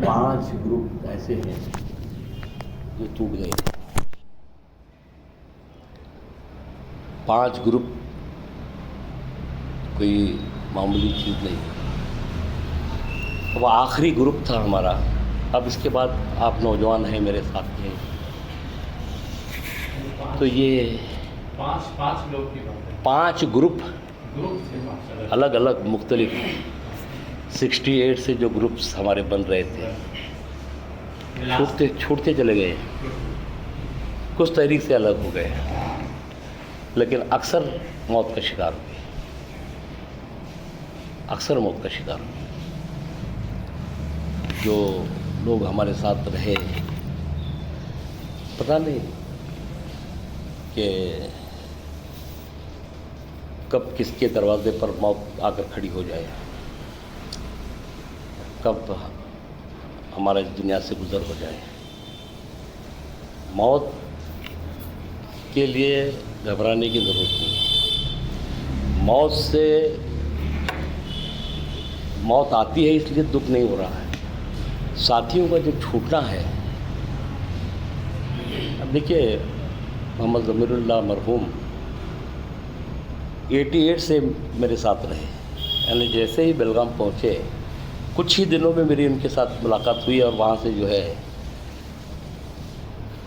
5 group ऐसे हैं जो टूट गए। 5 ग्रुप कोई मामूली चीज़ नहीं। वो आखिरी ग्रुप था हमारा। अब इसके बाद आप नौजवान हैं, मेरे साथ हैं, तो ये 5 लोग की बात है। 5 ग्रुप थे अलग अलग मुख्तलिफ 68 से जो ग्रुप्स हमारे बन रहे थे, छूटते चले गए। कुछ तहरीक से अलग हो गए, लेकिन अक्सर मौत का शिकार हुए, अक्सर मौत का शिकार हुए। जो लोग हमारे साथ रहे, पता नहीं कि कब किसके दरवाजे पर मौत आकर खड़ी हो जाए, कब हमारा इस दुनिया से गुज़र हो जाए। मौत के लिए घबराने की ज़रूरत नहीं है। मौत आती है इसलिए दुख नहीं हो रहा है। साथियों का जो छूटना है, अब देखिए मोहम्मद ज़मीरुल्लाह मरहूम 88 से मेरे साथ रहे, यानी जैसे ही बेलगाम पहुँचे कुछ ही दिनों में मेरी उनके साथ मुलाकात हुई और वहाँ से जो है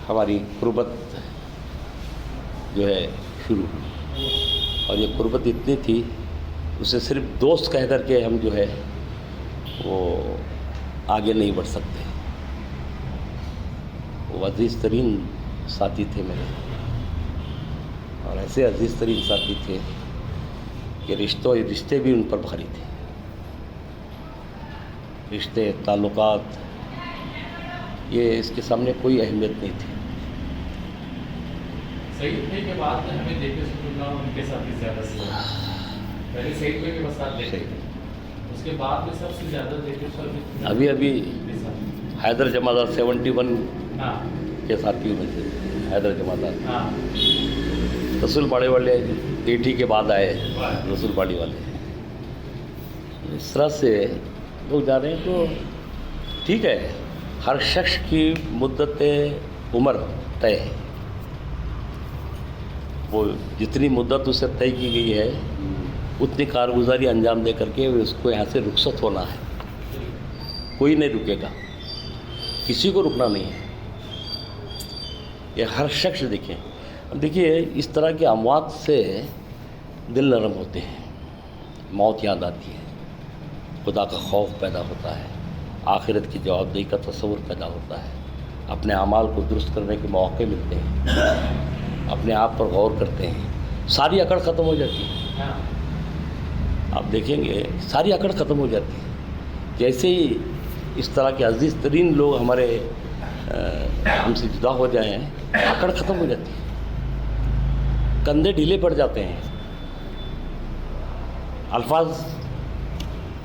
हमारी कुर्बत जो है शुरू हुई। और ये कुर्बत इतनी थी, उसे सिर्फ दोस्त कह कर के हम जो है वो आगे नहीं बढ़ सकते। वो अजीज़ तरीन साथी थे मेरे, और ऐसे अजीज़ तरीन साथी थे कि रिश्ते भी उन पर भारी थे। रिश्ते, ताल्लुकात, ये इसके सामने कोई अहमियत नहीं थी। शहीद होने के बाद हमें देखने से मिलना उनके साथ ही ज़्यादा से पहले शहीद होने के साथ देखे, उसके बाद में सबसे ज़्यादा देखे सर अभी हैदर जमादार 71 हाँ के साथी में से हैदर जमादार हाँ रसूल बाड़ी वाले 80 के बाद आए, रसूल बाड़ी वाले। इस तरह से लोग जा रहे हैं, तो ठीक है, हर शख्स की मुद्दत उम्र तय है। वो जितनी मुद्दत उससे तय की गई है उतनी कारगुजारी अंजाम दे करके उसको यहाँ से रुखसत होना है। कोई नहीं रुकेगा, किसी को रुकना नहीं है। ये हर शख्स देखें। अब देखिए, इस तरह के अमवात से दिल नरम होते हैं, मौत याद आती है, खुदा का खौफ पैदा होता है, आखिरत की जवाबदेही का तस्वुर पैदा होता है, अपने अमाल को दुरुस्त करने के मौके मिलते हैं, अपने आप पर गौर करते हैं, सारी अकड़ ख़त्म हो जाती है। आप देखेंगे सारी अकड़ ख़त्म हो जाती है। जैसे ही इस तरह के अजीज़ तरीन लोग हमारे हमसे जुदा हो जाएं, अकड़ ख़त्म हो जाती है, कंधे ढीले पड़ जाते हैं, अल्फाज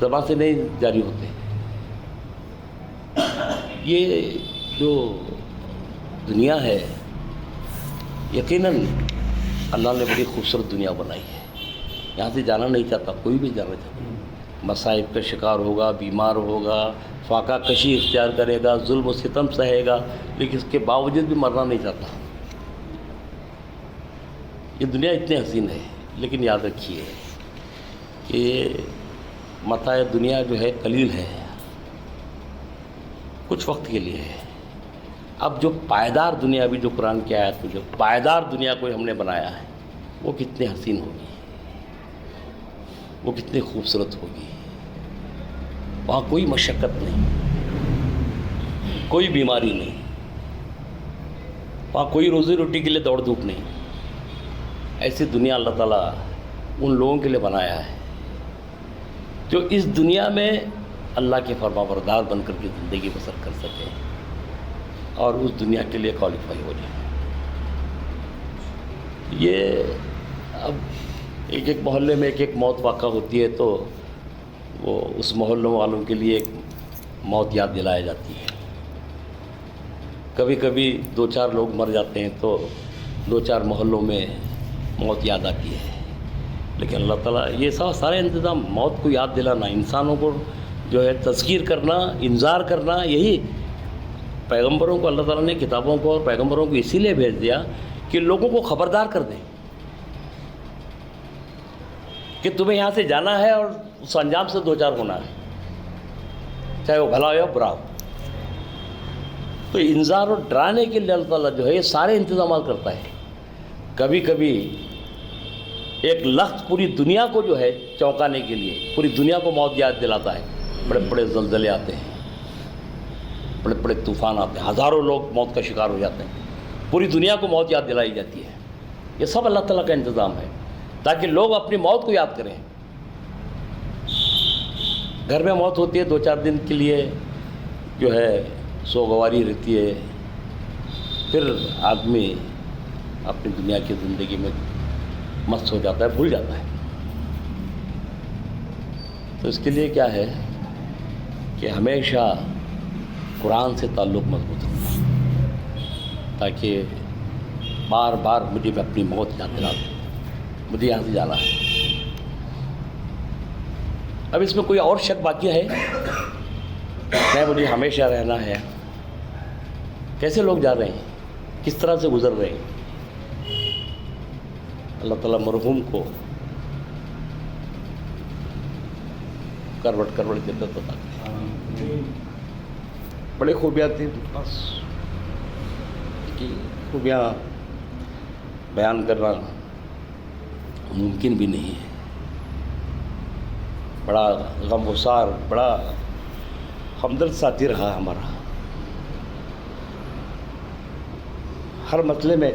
ज़बान से नहीं जारी होते। ये जो दुनिया है, यकीनन अल्लाह ने बड़ी खूबसूरत दुनिया बनाई है। यहाँ से जाना नहीं चाहता, कोई भी जाना चाहता। मसाइब का शिकार होगा, बीमार होगा, फाका कशी इख्तियार करेगा, जुल्म व सितम सहेगा, लेकिन इसके बावजूद भी मरना नहीं चाहता। ये दुनिया इतनी हसीन है, लेकिन याद रखिए कि मताए दुनिया जो है कलील है, कुछ वक्त के लिए है। अब जो पायदार दुनिया, अभी जो कुरान की आयत में जो पायदार दुनिया को हमने बनाया है, वो कितनी हसीन होगी, वो कितनी खूबसूरत होगी। वहाँ कोई मशक्क़त नहीं, कोई बीमारी नहीं, वहाँ कोई रोज़ी रोटी के लिए दौड़ धूप नहीं। ऐसी दुनिया अल्लाह ताला उन लोगों के लिए बनाया है जो इस दुनिया में अल्लाह के फरमाबरदार बनकर के ज़िंदगी बसर कर सकें और उस दुनिया के लिए क्वालिफाई हो जाए। ये अब एक एक मोहल्ले में एक एक मौत वाक़ा होती है, तो वो उस मोहल्लों वालों के लिए एक मौत याद दिलाई जाती है। कभी कभी 2-4 लोग मर जाते हैं तो 2-4 मोहल्लों में मौत याद आती है। लेकिन अल्लाह ताला ये सारे इंतज़ाम, मौत को याद दिलाना, इंसानों को جو ہے تذکیر کرنا، انذار کرنا، یہی پیغمبروں کو اللہ تعالیٰ نے کتابوں کو اور پیغمبروں کو اسی لیے بھیج دیا کہ لوگوں کو خبردار کر دیں کہ تمہیں یہاں سے جانا ہے اور اس انجام سے دو چار ہونا ہے، چاہے وہ بھلا ہو یا برا ہو۔ تو انذار اور ڈرانے کے لیے اللہ تعالیٰ جو ہے یہ سارے انتظامات کرتا ہے۔ کبھی کبھی ایک لفظ پوری دنیا کو جو ہے چونکانے کے لیے، پوری دنیا کو موت یاد دلاتا ہے۔ بڑے بڑے زلزلے آتے ہیں، بڑے بڑے طوفان آتے ہیں، ہزاروں لوگ موت کا شکار ہو جاتے ہیں، پوری دنیا کو موت یاد دلائی جاتی ہے۔ یہ سب اللہ تعالیٰ کا انتظام ہے تاکہ لوگ اپنی موت کو یاد کریں۔ گھر میں موت ہوتی ہے، دو چار دن کے لیے جو ہے سوگواری رہتی ہے، پھر آدمی اپنی دنیا کی زندگی میں مست ہو جاتا ہے، بھول جاتا ہے۔ تو اس کے لیے کیا ہے کہ ہمیشہ قرآن سے تعلق مضبوط رکھنا، تاکہ بار بار مجھے اپنی موت یاد دلا دے، مجھے یہاں سے جانا ہے۔ اب اس میں کوئی اور شک باقی ہے؟ نہیں، مجھے ہمیشہ رہنا ہے۔ کیسے لوگ جا رہے ہیں، کس طرح سے گزر رہے ہیں؟ اللہ تعالیٰ مرحوم کو کروٹ کروٹ جنت عطا کرے۔ بڑے خوبیاں تھیں بس کی خوبیاں بیان کرنا ممکن بھی نہیں ہے۔ بڑا غم گسار، بڑا ہمدرد ساتھی رہا ہمارا، ہر مسئلے میں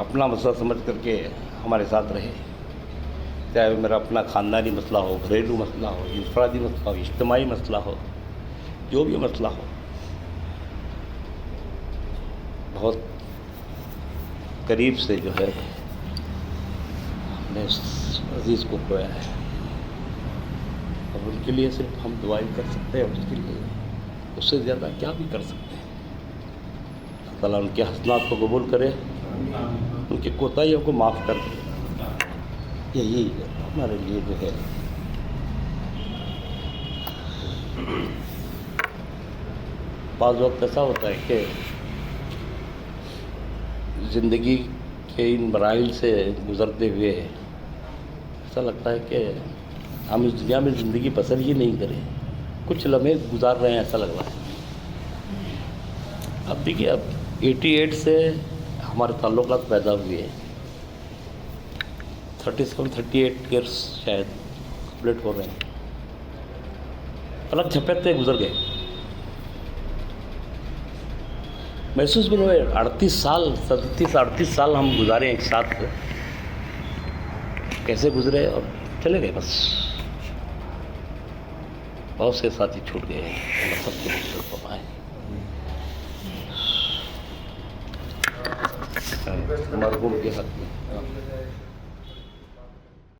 اپنا مسئلہ سمجھ کر کے ہمارے ساتھ رہے، چاہے وہ میرا اپنا خاندانی مسئلہ ہو، گھریلو مسئلہ ہو، انفرادی مسئلہ ہو، اجتماعی مسئلہ ہو، جو بھی مسئلہ ہو، بہت قریب سے جو ہے ہم نے اس عزیز کو کھویا ہے، اور ان کے لیے صرف ہم دعائیں کر سکتے ہیں، اور اس کے لیے اس سے زیادہ کیا بھی کر سکتے ہیں۔ اللہ تعالیٰ ان کے حسنات کو قبول کرے، ان کی کوتاہیوں کو معاف کر دے، یہی ہمارے لیے جو ہے بعض وقت ایسا ہوتا ہے کہ زندگی کے ان مراحل سے گزرتے ہوئے ایسا لگتا ہے کہ ہم اس دنیا میں زندگی بسر ہی نہیں کریں، کچھ لمحے گزار رہے ہیں ایسا لگ رہا ہے۔ اب دیکھیے، اب 88 سے ہمارے تعلقات پیدا ہوئے ہیں، 38 ایئرس شاید کمپلیٹ ہو رہے ہیں، پلک جھپکتے گزر گئے۔ محسوس بھی نہیں ہوئے 38 سال ہم گزارے ایک ساتھ، کیسے گزرے اور چلے گئے بس۔ بہت سے ساتھی چھوٹ گئے، اللہ سب کو مغفرت فرمائے۔ مرحوم کے حق میں